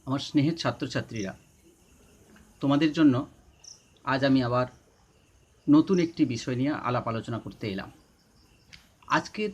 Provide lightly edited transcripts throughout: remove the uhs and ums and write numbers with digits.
আমার স্নেহের ছাত্রছাত্রীরা, তোমাদের জন্য আজ আমি আবার নতুন একটি বিষয় নিয়ে আলাপ আলোচনা করতে এলাম। আজকের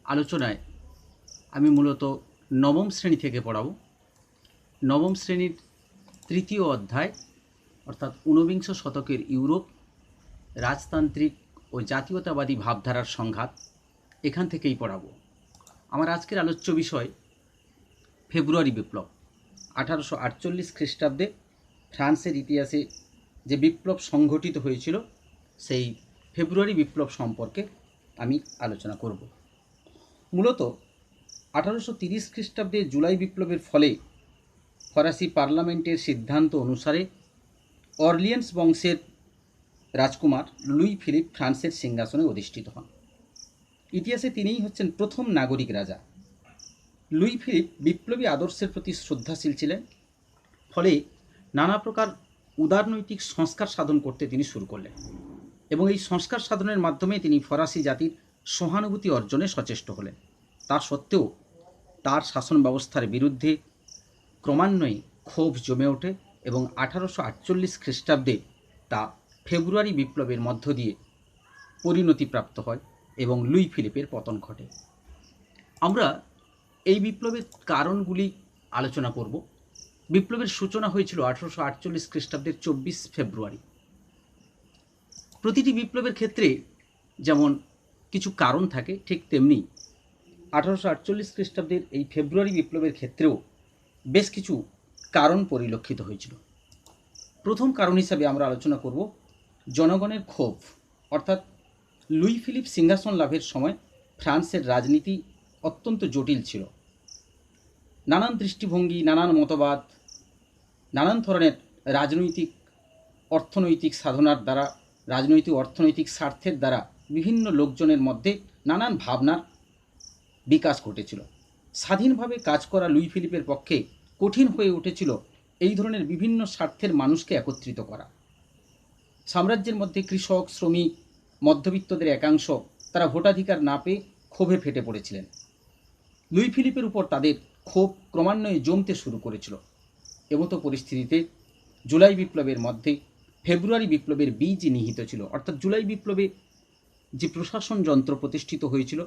আলোচনায় আমি মূলত নবম শ্রেণী থেকে পড়াবো। নবম শ্রেণীর তৃতীয় অধ্যায় অর্থাৎ ঊনবিংশ শতকের ইউরোপ, রাজতান্ত্রিক ও জাতীয়তাবাদী ভাবধারার সংঘাত, এখান থেকেই পড়াবো। আমার আজকের আলোচ্য বিষয় ফেব্রুয়ারি বিপ্লব। 1848 খ্রিস্টাব্দে ফ্রান্সের ইতিহাসে যে বিপ্লব সংঘটিত হয়েছিল সেই ফেব্রুয়ারি বিপ্লব সম্পর্কে আমি আলোচনা করব। মূলত 1830 খ্রিস্টাব্দে জুলাই বিপ্লবের ফলে ফরাসি পার্লামেন্টের সিদ্ধান্ত অনুসারে অর্লিয়েন্স বংশের রাজকুমার লুই ফিলিপ ফ্রান্সের সিংহাসনে অধিষ্ঠিত হন। ইতিহাসে তিনিই হচ্ছেন প্রথম নাগরিক রাজা। লুই ফিলিপ বিপ্লবী আদর্শের প্রতি শ্রদ্ধাশীল ছিলেন, ফলে নানা প্রকার উদারনৈতিক সংস্কার সাধন করতে তিনি শুরু করলেন এবং এই সংস্কার সাধনের মাধ্যমে তিনি ফরাসি জাতির সহানুভূতি অর্জনে সচেষ্ট হলেন। তা সত্ত্বেও তার শাসন ব্যবস্থার বিরুদ্ধে ক্রমান্বয়ে ক্ষোভ জমে ওঠে এবং 1848 খ্রিস্টাব্দে তা ফেব্রুয়ারি বিপ্লবের মধ্য দিয়ে পরিণতিপ্রাপ্ত হয় এবং লুই ফিলিপের পতন ঘটে। আমরা এই বিপ্লবের কারণগুলি আলোচনা করব। বিপ্লবের সূচনা হয়েছিল 1848 খ্রিস্টাব্দের 24 ফেব্রুয়ারি। প্রতিটি বিপ্লবের ক্ষেত্রে যেমন কিছু কারণ থাকে, ঠিক তেমনি 1848 খ্রিস্টাব্দের এই ফেব্রুয়ারি বিপ্লবের ক্ষেত্রেও বেশ কিছু কারণ পরিলক্ষিত হয়েছিল। প্রথম কারণ হিসাবে আমরা আলোচনা করব জনগণের ক্ষোভ, অর্থাৎ লুই ফিলিপ সিংহাসন লাভের সময় ফ্রান্সের রাজনীতি অত্যন্ত জটিল ছিল। নানান দৃষ্টিভঙ্গি, নানান মতবাদ, নানান ধরনের রাজনৈতিক অর্থনৈতিক সাধনার দ্বারা, রাজনৈতিক অর্থনৈতিক স্বার্থের দ্বারা বিভিন্ন লোকজনের মধ্যে নানান ভাবনার বিকাশ ঘটেছিল। স্বাধীনভাবে কাজ করা লুই ফিলিপের পক্ষে কঠিন হয়ে উঠেছিল এই ধরনের বিভিন্ন স্বার্থের মানুষকে একত্রিত করা। সাম্রাজ্যের মধ্যে কৃষক, শ্রমিক, মধ্যবিত্তদের একাংশ তারা ভোটাধিকার না পেয়ে ক্ষোভে ফেটে পড়েছিলেন। লুই ফিলিপের উপর তাদের ক্ষোভ ক্রমান্বয়ে জমতে শুরু করেছিল। এমতো পরিস্থিতিতে জুলাই বিপ্লবের মধ্যে ফেব্রুয়ারি বিপ্লবের বীজ নিহিত ছিল। অর্থাৎ জুলাই বিপ্লবে যে প্রশাসন যন্ত্র প্রতিষ্ঠিত হয়েছিল,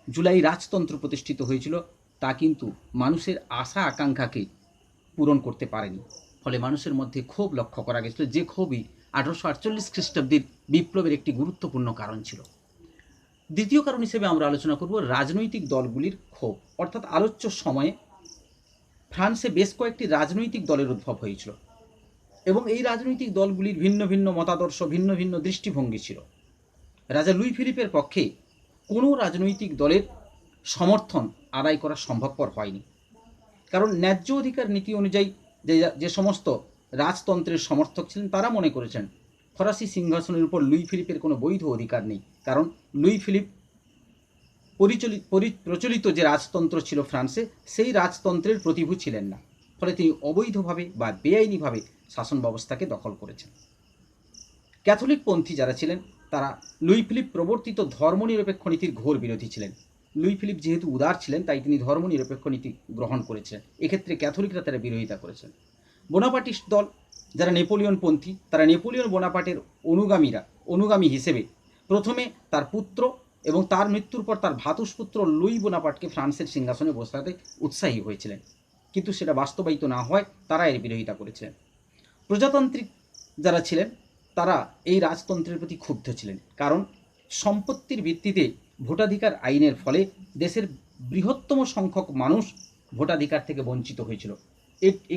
জুলাই রাজতন্ত্র প্রতিষ্ঠিত হয়েছিল, তা কিন্তু মানুষের আশা আকাঙ্ক্ষাকে পূরণ করতে পারেনি। ফলে মানুষের মধ্যে ক্ষোভ লক্ষ্য করা গেছিল, যে ক্ষোভই 1848 খ্রিস্টাব্দের বিপ্লবের একটি গুরুত্বপূর্ণ কারণ ছিল। দ্বিতীয় কারণ হিসেবে আমরা আলোচনা করব রাজনৈতিক দলগুলির ক্ষোভ। অর্থাৎ আলোচ্য সময়ে ফ্রান্সে বেশ কয়েকটি রাজনৈতিক দলের উদ্ভব হয়েছিল এবং এই রাজনৈতিক দলগুলির ভিন্ন ভিন্ন মতাদর্শ, ভিন্ন ভিন্ন দৃষ্টিভঙ্গি ছিল। রাজা লুই ফিলিপের পক্ষে কোনো রাজনৈতিক দলের সমর্থন আদায় করা সম্ভবপর হয়নি, কারণ ন্যায্য অধিকার নীতি অনুযায়ী যে সমস্ত রাজতন্ত্রের সমর্থক ছিলেন তারা মনে করেছেন ফরাসি সিংহাসনের উপর লুই ফিলিপের কোনো বৈধ অধিকার নেই, কারণ লুই ফিলিপ প্রচলিত যে রাজতন্ত্র ছিল ফ্রান্সে, সেই রাজতন্ত্রের প্রতিভূ ছিলেন না। ফলে তিনি অবৈধভাবে বা বেআইনিভাবে শাসন ব্যবস্থাকে দখল করেছেন। ক্যাথলিকপন্থী যারা ছিলেন তারা লুই ফিলিপ প্রবর্তিত ধর্মনিরপেক্ষ নীতির ঘোর বিরোধী ছিলেন। লুই ফিলিপ যেহেতু উদার ছিলেন, তাই তিনি ধর্মনিরপেক্ষ নীতি গ্রহণ করেছিলেন। এক্ষেত্রে ক্যাথলিকরা তারা বিরোধিতা করেছেন। বোনাপার্টিস্ট দল যারা নেপোলিয়নপন্থী, তারা নেপোলিয়ন বোনাপার্টের অনুগামী হিসেবে প্রথমে তার পুত্র এবং তার মৃত্যুর পর তার ভ্রাতুষ্পুত্র লুই বোনাপার্টকে ফ্রান্সের সিংহাসনে বসাতে উৎসাহী হয়েছিলেন, কিন্তু সেটা বাস্তবায়িত না হয় তারা এর বিরোধিতা করেছিলেন। প্রজাতান্ত্রিক যারা ছিলেন তারা এই রাজতন্ত্রের প্রতি ক্ষুব্ধ ছিলেন, কারণ সম্পত্তির ভিত্তিতে ভোটাধিকার আইনের ফলে দেশের বৃহত্তম সংখ্যক মানুষ ভোটাধিকার থেকে বঞ্চিত হয়েছিল।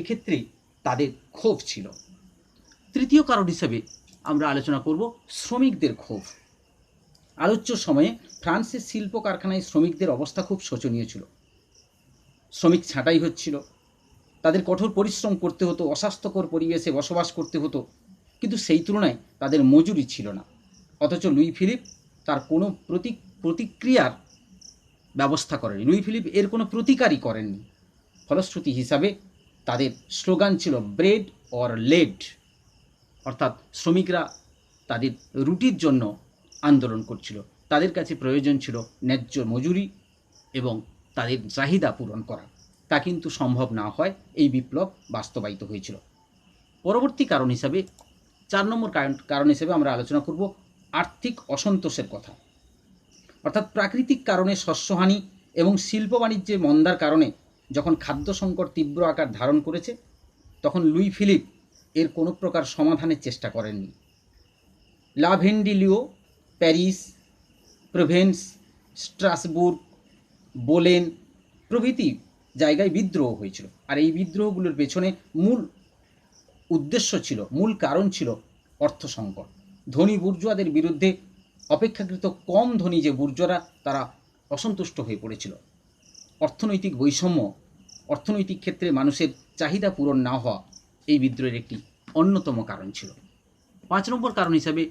এক্ষেত্রে তাদের ক্ষোভ ছিল। তৃতীয় কারণ হিসেবে আমরা আলোচনা করব শ্রমিকদের ক্ষোভ। আলোচ্য সময়ে ফ্রান্সের শিল্প কারখানায় শ্রমিকদের অবস্থা খুব শোচনীয় ছিল। শ্রমিক ছাঁটাই হচ্ছিল, তাদের কঠোর পরিশ্রম করতে হতো, অস্বাস্থ্যকর পরিবেশে বসবাস করতে হতো, কিন্তু সেই তুলনায় তাদের মজুরি ছিল না। অথচ লুই ফিলিপ তার কোনো প্রতিক্রিয়ার ব্যবস্থা করেনি। লুই ফিলিপ এর কোনো প্রতিকারই করেননি। ফলশ্রুতি হিসাবে তাদের স্লোগান ছিল ব্রেড অর লেড, অর্থাৎ শ্রমিকরা তাদের রুটির জন্য আন্দোলন করছিল। তাদের কাছে প্রয়োজন ছিল ন্যায্য মজুরি এবং তাদের চাহিদা পূরণ করা। তা কিন্তু সম্ভব না হয় এই বিপ্লব বাস্তবায়িত হয়েছিল। পরবর্তী কারণ হিসাবে 4 নম্বর কারণ হিসেবে আমরা আলোচনা করব আর্থিক অসন্তোষের কথা। অর্থাৎ প্রাকৃতিক কারণে শস্যহানি এবং শিল্প বাণিজ্যের মন্দার কারণে যখন খাদ্য সংকট তীব্র আকার ধারণ করেছে, তখন লুই ফিলিপ এর কোনো প্রকার সমাধানের চেষ্টা করেননি। লা ভেন্ডিলিও, প্যারিস, প্রভেন্স, স্ট্রাসবুর্গ, বোলেন প্রভৃতি জায়গায় বিদ্রোহ হয়েছিল। আর এই বিদ্রোহগুলোর পেছনে মূল উদ্দেশ্য ছিল, মূল কারণ ছিল অর্থ সংকট। ধনী বুর্জোয়াদের বিরুদ্ধে অপেক্ষাকৃত কম ধনী যে বুর্জোরা, তারা অসন্তুষ্ট হয়ে পড়েছিল। অর্থনৈতিক বৈষম্য, অর্থনৈতিক ক্ষেত্রে মানুষের চাহিদা পূরণ না হওয়া এই বিদ্রোহের একটি অন্যতম কারণ ছিল। 5 নম্বর কারণ হিসাবে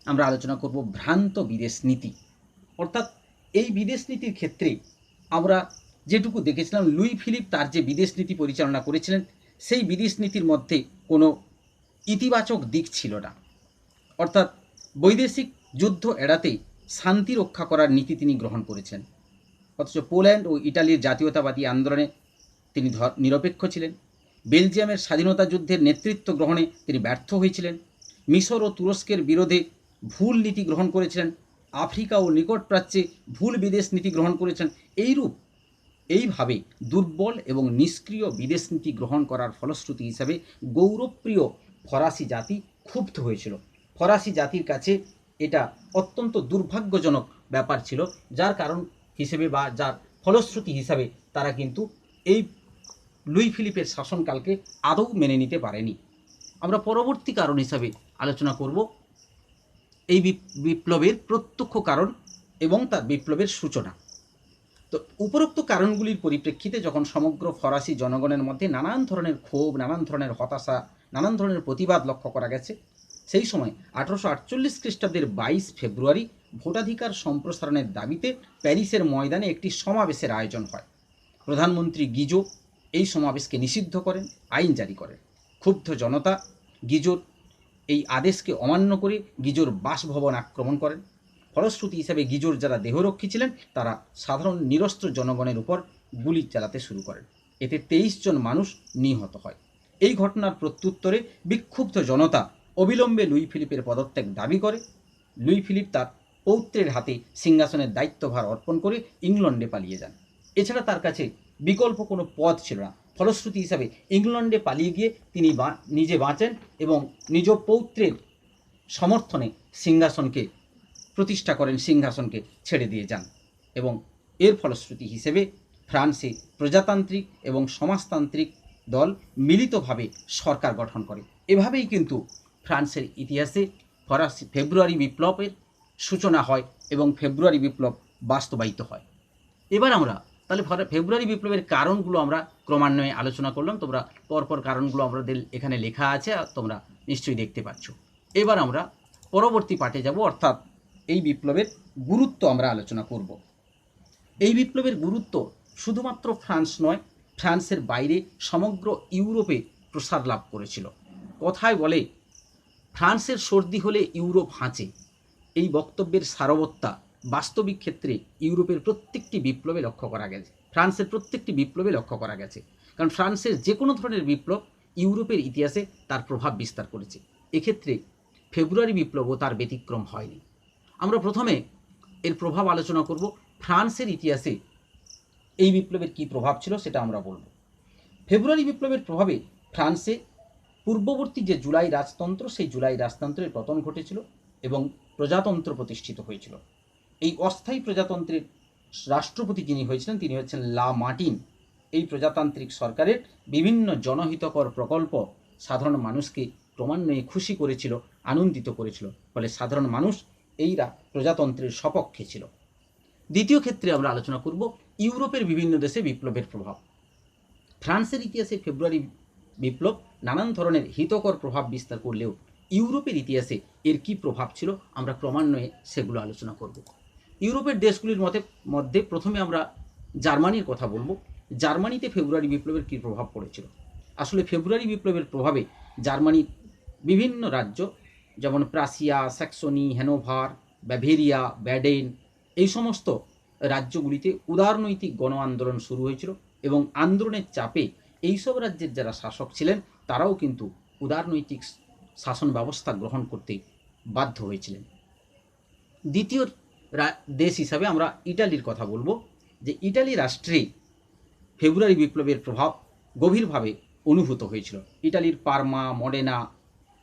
আমরা আলোচনা করব ভ্রান্ত বিদেশ নীতি। অর্থাৎ এই বিদেশ নীতির ক্ষেত্রে আমরা যেটুকু দেখেছিলাম, লুই ফিলিপ তার যে বিদেশ নীতি পরিচালনা করেছিলেন, সেই বিদেশ নীতির মধ্যে কোনো ইতিবাচক দিক ছিল না। অর্থাৎ বৈদেশিক যুদ্ধ এড়াতে শান্তি রক্ষা করার নীতি তিনি গ্রহণ করেছেন। অথচ পোল্যান্ড ও ইটালির জাতীয়তাবাদী আন্দোলনে তিনি নিরপেক্ষ ছিলেন। বেলজিয়ামের স্বাধীনতা যুদ্ধের নেতৃত্ব গ্রহণে তিনি ব্যর্থ হয়েছিলেন। মিশর ও তুরস্কের বিরোধে ভুল নীতি গ্রহণ করেছিলেন। আফ্রিকা ও নিকট প্রাচ্যে ভুল বিদেশ নীতি গ্রহণ করেছেন। এইভাবে দুর্বল এবং নিষ্ক্রিয় বিদেশ নীতি গ্রহণ করার ফলশ্রুতি হিসাবে গৌরবপ্রিয় ফরাসি জাতি ক্ষুব্ধ হয়েছিল। ফরাসি জাতির কাছে এটা অত্যন্ত দুর্ভাগ্যজনক ব্যাপার ছিল, যার কারণ হিসেবে বা যার ফলশ্রুতি হিসাবে তারা কিন্তু এই লুই ফিলিপের শাসনকালকে আদৌ মেনে নিতে পারেনি। আমরা পরবর্তী কারণ হিসাবে আলোচনা করব এই বিপ্লবের প্রত্যক্ষ কারণ এবং তার বিপ্লবের সূচনা। তো উপরোক্ত কারণগুলির পরিপ্রেক্ষিতে যখন সমগ্র ফরাসি জনগণের মধ্যে নানান ধরনের ক্ষোভ, নানান ধরনের হতাশা, নানান ধরনের প্রতিবাদ লক্ষ্য করা গেছে, সেই সময় 1848 খ্রিস্টাব্দের 22 ফেব্রুয়ারি ভোটাধিকার সম্প্রসারণের দাবিতে প্যারিসের ময়দানে একটি সমাবেশের আয়োজন হয়। প্রধানমন্ত্রী গিজো এই সমাবেশকে নিষিদ্ধ করেন, আইন জারি করেন। ক্ষুব্ধ জনতা গিজোর এই আদেশকে অমান্য করে গিজোর বাসভবন আক্রমণ করেন। ফলশ্রুতি হিসাবে গিজোর যারা দেহরক্ষী ছিলেন, তারা সাধারণ নিরস্ত্র জনগণের উপর গুলি চালাতে শুরু করেন। এতে 23 জন মানুষ নিহত হয়। এই ঘটনার প্রত্যুত্তরে বিক্ষুব্ধ জনতা অবিলম্বে লুই ফিলিপের পদত্যাগ দাবি করে। লুই ফিলিপ তার পৌত্রের হাতে সিংহাসনের দায়িত্বভার অর্পণ করে ইংল্যান্ডে পালিয়ে যান। এছাড়া তার কাছে বিকল্প কোনো পথ ছিল না। ফলশ্রুতি হিসাবে ইংল্যান্ডে পালিয়ে গিয়ে তিনি নিজে বাঁচেন এবং নিজ পৌত্রের সমর্থনে সিংহাসনকে প্রতিষ্ঠা করেন, সিংহাসনকে ছেড়ে দিয়ে যান। এবং এর ফলশ্রুতি হিসেবে ফ্রান্সে প্রজাতান্ত্রিক এবং সমাজতান্ত্রিক দল মিলিতভাবে সরকার গঠন করে। এভাবেই কিন্তু ফ্রান্সের ইতিহাসে ফেব্রুয়ারি বিপ্লবের সূচনা হয় এবং ফেব্রুয়ারি বিপ্লব বাস্তবায়িত হয়। এবার আমরা তাহলে ফেব্রুয়ারি বিপ্লবের কারণগুলো আমরা ক্রমান্বয়ে আলোচনা করলাম। তোমরা পরপর কারণগুলো আমাদের এখানে লেখা আছে, তোমরা নিশ্চয়ই দেখতে পাচ্ছ। এবার আমরা পরবর্তী পার্টে যাব, অর্থাৎ এই বিপ্লবের গুরুত্ব আমরা আলোচনা করব। এই বিপ্লবের গুরুত্ব শুধুমাত্র ফ্রান্স নয়, ফ্রান্সের বাইরে সমগ্র ইউরোপে প্রসার লাভ করেছিল। কথায় বলে, ফ্রান্সের সর্দি হলে ইউরোপ হাঁচে। এই বক্তব্যের সারবত্তা বাস্তবিক ক্ষেত্রে ইউরোপের প্রত্যেকটি বিপ্লবে লক্ষ্য করা গেছে, ফ্রান্সের প্রত্যেকটি বিপ্লবে লক্ষ্য করা গেছে। কারণ ফ্রান্সের যে কোনো ধরনের বিপ্লব ইউরোপের ইতিহাসে তার প্রভাব বিস্তার করেছে। এক্ষেত্রে ফেব্রুয়ারি বিপ্লবও তার ব্যতিক্রম হয়নি। আমরা প্রথমে এর প্রভাব আলোচনা করব। ফ্রান্সের ইতিহাসে এই বিপ্লবের কী প্রভাব ছিল সেটা আমরা বলব। ফেব্রুয়ারি বিপ্লবের প্রভাবে ফ্রান্সে পূর্ববর্তী যে জুলাই রাজতন্ত্র, সেই জুলাই রাজতন্ত্রের পতন ঘটেছিল এবং প্রজাতন্ত্র প্রতিষ্ঠিত হয়েছিল। এই অস্থায়ী প্রজাতন্ত্রের রাষ্ট্রপতি যিনি হয়েছিলেন, তিনি হচ্ছেন লা মার্টিন। এই প্রজাতান্ত্রিক সরকারের বিভিন্ন জনহিতকর প্রকল্প সাধারণ মানুষকে ক্রমান্বয়ে খুশি করেছিল, আনন্দিত করেছিল। ফলে সাধারণ মানুষ এই প্রজাতন্ত্রের সপক্ষে ছিল। দ্বিতীয় ক্ষেত্রে আমরা আলোচনা করব ইউরোপের বিভিন্ন দেশে বিপ্লবের প্রভাব। ফ্রান্সের ইতিহাসে ফেব্রুয়ারি বিপ্লব নানান ধরনের হিতকর প্রভাব বিস্তার করলেও ইউরোপের ইতিহাসে এর কী প্রভাব ছিল আমরা ক্রমান্বয়ে সেগুলো আলোচনা করব। ইউরোপের দেশগুলির মধ্যে প্রথমে আমরা জার্মানির কথা বলবো। জার্মানিতে ফেব্রুয়ারি বিপ্লবের কী প্রভাব পড়েছিল। আসলে ফেব্রুয়ারি বিপ্লবের প্রভাবে জার্মানির বিভিন্ন রাজ্য, যেমন প্রাসিয়া, স্যাক্সনি, হ্যানোভার, ব্যাভেরিয়া, ব্যাডেন, এই সমস্ত রাজ্যগুলিতে উদারনৈতিক গণ আন্দোলন শুরু হয়েছিল। এবং আন্দোলনের চাপে এইসব রাজ্যের যারা শাসক ছিলেন তারাও কিন্তু উদারনৈতিক শাসন ব্যবস্থা গ্রহণ করতে বাধ্য হয়েছিলেন। দ্বিতীয় দেশ হিসাবে আমরা ইটালির কথা বলবো, যে ইটালি রাষ্ট্রে ফেব্রুয়ারি বিপ্লবের প্রভাব গভীরভাবে অনুভূত হয়েছিল। ইটালির Parma, Modena,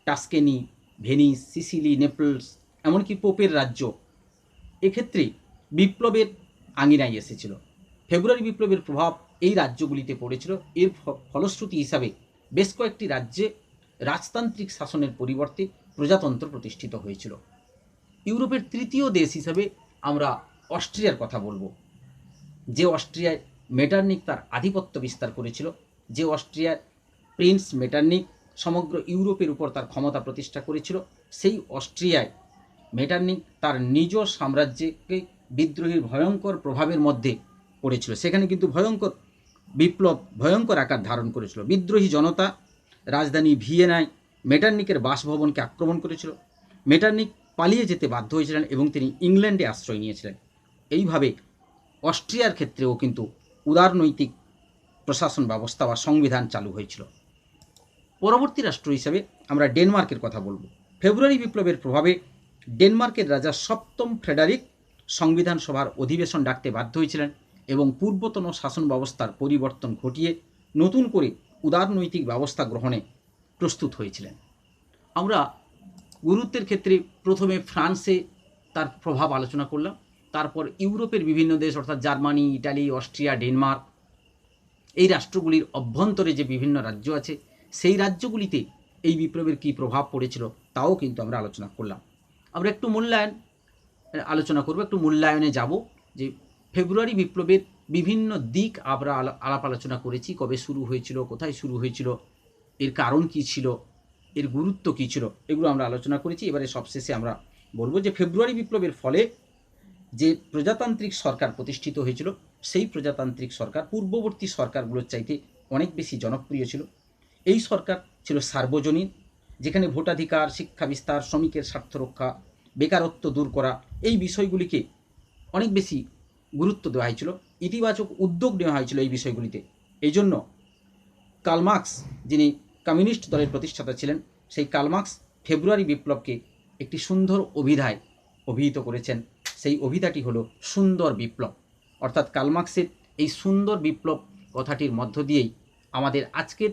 Tuscany, Venice, Sicily, Naples, এমনকি পোপের রাজ্য এক্ষেত্রে বিপ্লবের আঙিনায় এসেছিল। ফেব্রুয়ারি বিপ্লবের প্রভাব এই রাজ্যগুলিতে পড়েছিল। এর ফলশ্রুতি হিসাবে বেশ কয়েকটি রাজ্যে রাজতান্ত্রিক শাসনের পরিবর্তে প্রজাতন্ত্র প্রতিষ্ঠিত হয়েছিল। ইউরোপের তৃতীয় দেশ হিসাবে আমরা অস্ট্রিয়ার কথা বলবো, যে অস্ট্রিয়ায় মেটারনিক তার আধিপত্য বিস্তার করেছিল, যে অস্ট্রিয়ার প্রিন্স মেটারনিক সমগ্র ইউরোপের উপর তার ক্ষমতা প্রতিষ্ঠা করেছিল। সেই অস্ট্রিয়ায় মেটারনিক তার নিজ সাম্রাজ্যকে বিদ্রোহীর ভয়ঙ্কর প্রভাবের মধ্যে পড়েছিল। সেখানে কিন্তু ভয়ঙ্কর বিপ্লব ভয়ঙ্কর আকার ধারণ করেছিল। বিদ্রোহী জনতা রাজধানী ভিয়েনায় মেটারনিকের বাসভবনকে আক্রমণ করেছিল। মেটারনিক পালিয়ে যেতে বাধ্য হয়েছিলেন এবং তিনি ইংল্যান্ডে আশ্রয় নিয়েছিলেন। এইভাবে অস্ট্রিয়ার ক্ষেত্রেও কিন্তু উদারনৈতিক প্রশাসন ব্যবস্থা বা সংবিধান চালু হয়েছিল। পরবর্তী রাষ্ট্র হিসেবে আমরা ডেনমার্কের কথা বলবো। ফেব্রুয়ারি বিপ্লবের প্রভাবে ডেনমার্কের রাজা সপ্তম ফ্রেডারিক সংবিধান সভার অধিবেশন ডাকতে বাধ্য হয়েছিলেন এবং পূর্বতন শাসন ব্যবস্থার পরিবর্তন ঘটিয়ে নতুন করে উদারনৈতিক ব্যবস্থা গ্রহণে প্রস্তুত হয়েছিলেন। আমরা গুরুত্বের ক্ষেত্রে প্রথমে ফ্রান্সে তার প্রভাব আলোচনা করলাম, তারপর ইউরোপের বিভিন্ন দেশ অর্থাৎ জার্মানি, ইটালি, অস্ট্রিয়া, ডেনমার্ক, এই রাষ্ট্রগুলির অভ্যন্তরে যে বিভিন্ন রাজ্য আছে সেই রাজ্যগুলিতে এই বিপ্লবের কী প্রভাব পড়েছিল তাও কিন্তু আমরা আলোচনা করলাম। আমরা একটু মূল্যায়ন আলোচনা করব, একটু মূল্যায়নে যাব যে ফেব্রুয়ারি বিপ্লবের বিভিন্ন দিক আমরা আলাপ আলোচনা করেছি। কবে শুরু হয়েছিল, কোথায় শুরু হয়েছিল, এর কারণ কী ছিল, এর গুরুত্ব কী ছিল, এগুলো আমরা আলোচনা করেছি। এবারে সবশেষে আমরা বলবো যে ফেব্রুয়ারি বিপ্লবের ফলে যে প্রজাতান্ত্রিক সরকার প্রতিষ্ঠিত হয়েছিল সেই প্রজাতান্ত্রিক সরকার পূর্ববর্তী সরকারগুলোর চাইতে অনেক বেশি জনপ্রিয় ছিল। এই সরকার ছিল সার্বজনীন, যেখানে ভোটাধিকার, শিক্ষা বিস্তার, শ্রমিকের স্বার্থ রক্ষা, বেকারত্ব দূর করা, এই বিষয়গুলিকে অনেক বেশি গুরুত্ব দেওয়া হয়েছিল, ইতিবাচক উদ্যোগ নেওয়া হয়েছিল এই বিষয়গুলিতে। এই জন্য কার্ল মার্কস, যিনি কমিউনিস্ট দলের প্রতিষ্ঠাতা ছিলেন, সেই কার্ল মার্কস ফেব্রুয়ারি বিপ্লবকে একটি সুন্দর অভিধায় অভিহিত করেছেন। সেই অভিধাটি হলো সুন্দর বিপ্লব। অর্থাৎ কার্ল মার্কসের এই সুন্দর বিপ্লব কথাটির মধ্য দিয়েই আমাদের আজকের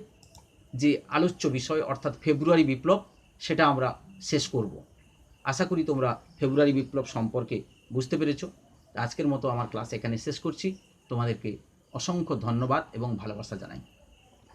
যে আলোচ্য বিষয় অর্থাৎ ফেব্রুয়ারি বিপ্লব সেটা আমরা শেষ করব। আশা করি তোমরা ফেব্রুয়ারি বিপ্লব সম্পর্কে বুঝতে পেরেছো। আজকের মতো আমার ক্লাস এখানে শেষ করছি। তোমাদেরকে অসংখ্য ধন্যবাদ এবং ভালোবাসা জানাই।